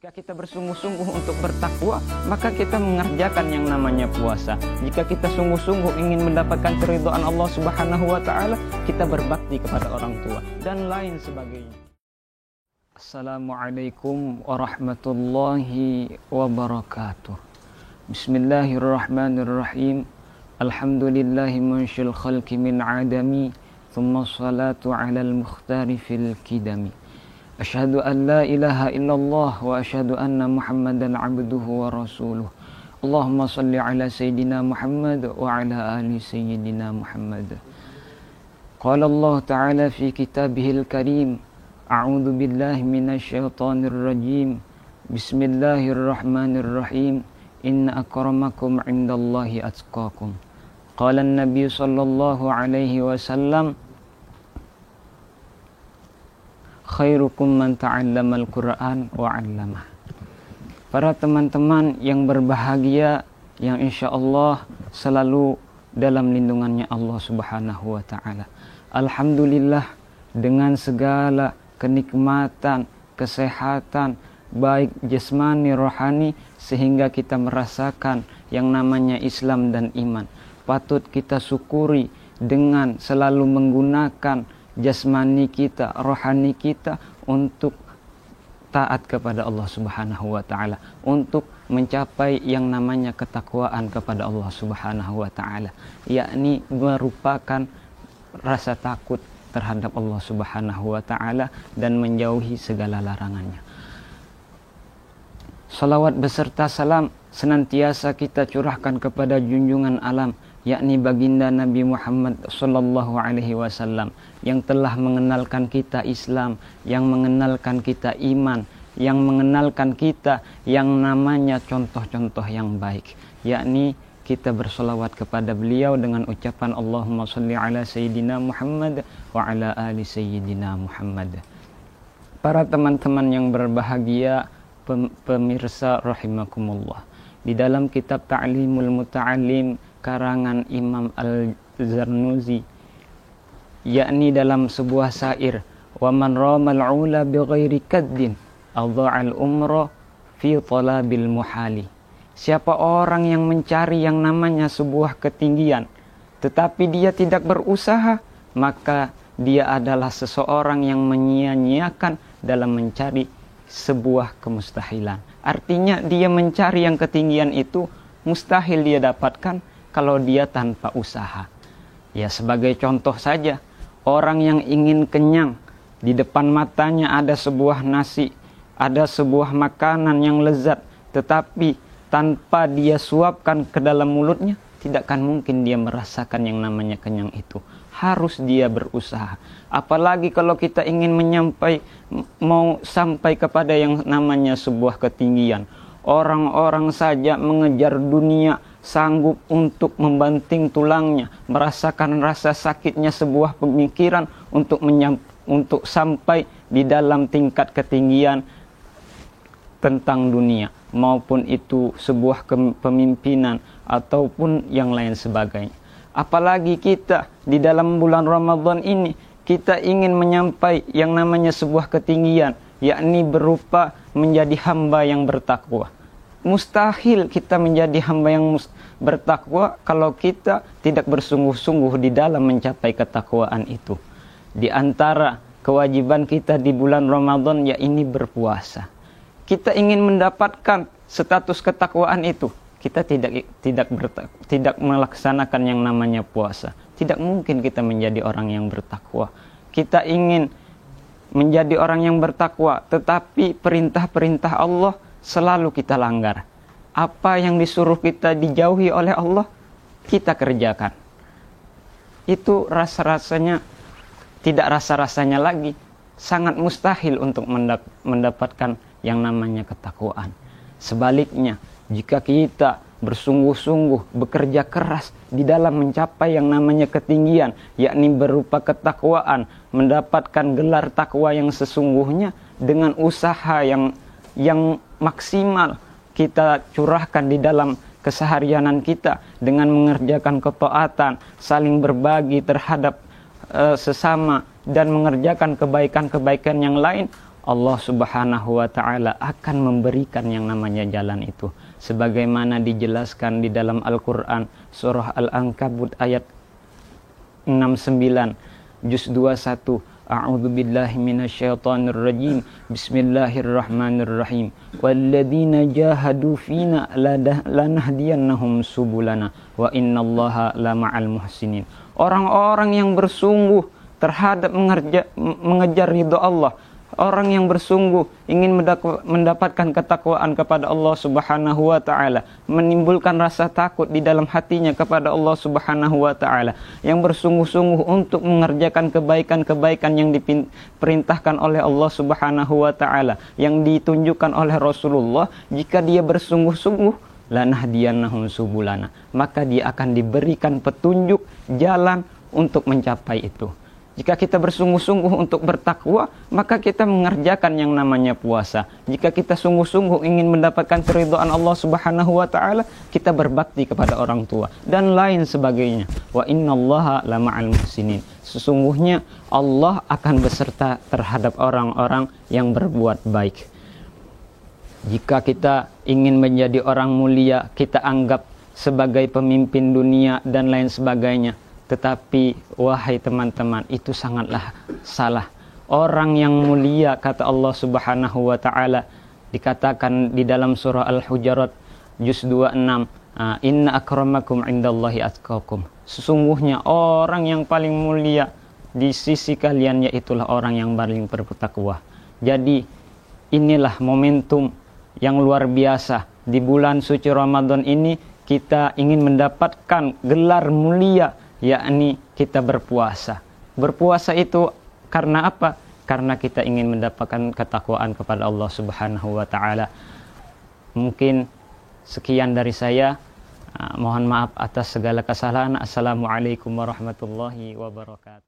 Jika kita bersungguh-sungguh untuk bertakwa, maka kita mengerjakan yang namanya puasa. Jika kita sungguh-sungguh ingin mendapatkan keridhaan Allah Subhanahu wa taala, kita berbakti kepada orang tua dan lain sebagainya. Assalamualaikum warahmatullahi wabarakatuh. Bismillahirrahmanirrahim. Alhamdulillahi munsyil khalqi min adami, thumma salatu alal mukhtari fil kidami. Asyhadu an la ilaha illallah wa asyhadu anna Muhammadan abduhu wa rasuluh. Allahumma salli ala sayyidina Muhammad wa ala ali sayyidina Muhammad. Qala Allah ta'ala fi kitabihil karim, a'udzu billahi minasy syaithanir rajim. Bismillahirrahmanirrahim. Inna akramakum 'indallahi atqakum. Qala an-nabiy sallallahu alaihi wasallam, khairukum man ta'allamal Qur'an wa 'allamah. Para teman-teman yang berbahagia, yang insya Allah selalu dalam lindungannya Allah Subhanahu wa ta'ala. Alhamdulillah, dengan segala kenikmatan, kesehatan, baik jasmani rohani, sehingga kita merasakan yang namanya Islam dan iman. Patut kita syukuri dengan selalu menggunakan jasmani kita, rohani kita untuk taat kepada Allah Subhanahu wa ta'ala, untuk mencapai yang namanya ketakwaan kepada Allah Subhanahu wa ta'ala, yakni merupakan rasa takut terhadap Allah Subhanahu wa ta'ala dan menjauhi segala larangannya. Salawat beserta salam senantiasa kita curahkan kepada junjungan alam, yakni baginda Nabi Muhammad sallallahu alaihi wasallam, yang telah mengenalkan kita Islam, yang mengenalkan kita iman, yang mengenalkan kita yang namanya contoh-contoh yang baik, yakni kita bersolawat kepada beliau dengan ucapan Allahumma sholli ala sayyidina Muhammad wa ala ali sayyidina Muhammad. Para teman-teman yang berbahagia, pemirsa rahimakumullah, di dalam kitab Ta'limul Muta'allim karangan Imam Al-Zarnuzi, yakni dalam sebuah syair, wa man ramal ula bi ghairi kaddin adha'al umra fi talabil muhali. Siapa orang yang mencari yang namanya sebuah ketinggian tetapi dia tidak berusaha, maka dia adalah seseorang yang menyia-nyiakan dalam mencari sebuah kemustahilan. Artinya dia mencari yang ketinggian itu mustahil dia dapatkan kalau dia tanpa usaha. Ya, sebagai contoh saja, orang yang ingin kenyang, di depan matanya ada sebuah nasi, ada sebuah makanan yang lezat, tetapi tanpa dia suapkan ke dalam mulutnya, tidak akan mungkin dia merasakan yang namanya kenyang itu. Harus dia berusaha. Apalagi kalau kita ingin mau sampai kepada yang namanya sebuah ketinggian. Orang-orang saja mengejar dunia, sanggup untuk membanting tulangnya, merasakan rasa sakitnya sebuah pemikiran untuk sampai di dalam tingkat ketinggian tentang dunia, maupun itu sebuah kepemimpinan ataupun yang lain sebagainya. Apalagi kita di dalam bulan Ramadan ini, kita ingin menyampai yang namanya sebuah ketinggian, yakni berupa menjadi hamba yang bertakwa. Mustahil kita menjadi hamba yang bertakwa kalau kita tidak bersungguh-sungguh di dalam mencapai ketakwaan itu. Di antara kewajiban kita di bulan Ramadan, yakni berpuasa. Kita ingin mendapatkan status ketakwaan itu, kita tidak melaksanakan yang namanya puasa. Tidak mungkin kita menjadi orang yang bertakwa. Kita ingin menjadi orang yang bertakwa, tetapi perintah-perintah Allah selalu kita langgar. Apa yang disuruh kita dijauhi oleh Allah, kita kerjakan. Itu rasa-rasanya, tidak rasa-rasanya lagi, sangat mustahil untuk mendapatkan yang namanya ketakwaan. Sebaliknya, jika kita bersungguh-sungguh bekerja keras di dalam mencapai yang namanya ketinggian, yakni berupa ketakwaan, mendapatkan gelar takwa yang sesungguhnya dengan usaha yang maksimal kita curahkan di dalam keseharianan kita, dengan mengerjakan ketaatan, saling berbagi terhadap sesama, dan mengerjakan kebaikan-kebaikan yang lain, Allah Subhanahu wa taala akan memberikan yang namanya jalan itu, sebagaimana dijelaskan di dalam Al-Qur'an surah Al-Ankabut ayat 69 juz 21. A'udzu billahi minasyaitonir rajim. Bismillahirrahmanirrahim. Walladzina jahadu fina lanahdiyannahum subulana wa innallaha lama'al muhsinin. Orang-orang yang bersungguh terhadap mengejar ridha Allah, orang yang bersungguh ingin mendapatkan ketakwaan kepada Allah Subhanahu wa taala, menimbulkan rasa takut di dalam hatinya kepada Allah Subhanahu wa taala, yang bersungguh-sungguh untuk mengerjakan kebaikan-kebaikan yang diperintahkan oleh Allah Subhanahu wa taala, yang ditunjukkan oleh Rasulullah, jika dia bersungguh-sungguh lanahdiyannahum subulana, maka dia akan diberikan petunjuk jalan untuk mencapai itu. Jika kita bersungguh-sungguh untuk bertakwa, maka kita mengerjakan yang namanya puasa. Jika kita sungguh-sungguh ingin mendapatkan keridhaan Allah Subhanahu wa taala, kita berbakti kepada orang tua dan lain sebagainya. Wa innallaha lama'al muhsinin. Sesungguhnya Allah akan beserta terhadap orang-orang yang berbuat baik. Jika kita ingin menjadi orang mulia, kita anggap sebagai pemimpin dunia dan lain sebagainya. Tetapi wahai teman-teman, itu sangatlah salah. Orang yang mulia, kata Allah Subhanahu wa taala, dikatakan di dalam surah Al-Hujurat juz 26, inna akramakum indallahi atqakum. Sesungguhnya orang yang paling mulia di sisi kalian yaitulah orang yang paling bertakwa. Jadi inilah momentum yang luar biasa. Di bulan suci Ramadan ini kita ingin mendapatkan gelar mulia, yakni kita berpuasa. Berpuasa itu karena apa? Karena kita ingin mendapatkan ketakwaan kepada Allah Subhanahu wa taala. Mungkin sekian dari saya. Mohon maaf atas segala kesalahan. Assalamualaikum warahmatullahi wabarakatuh.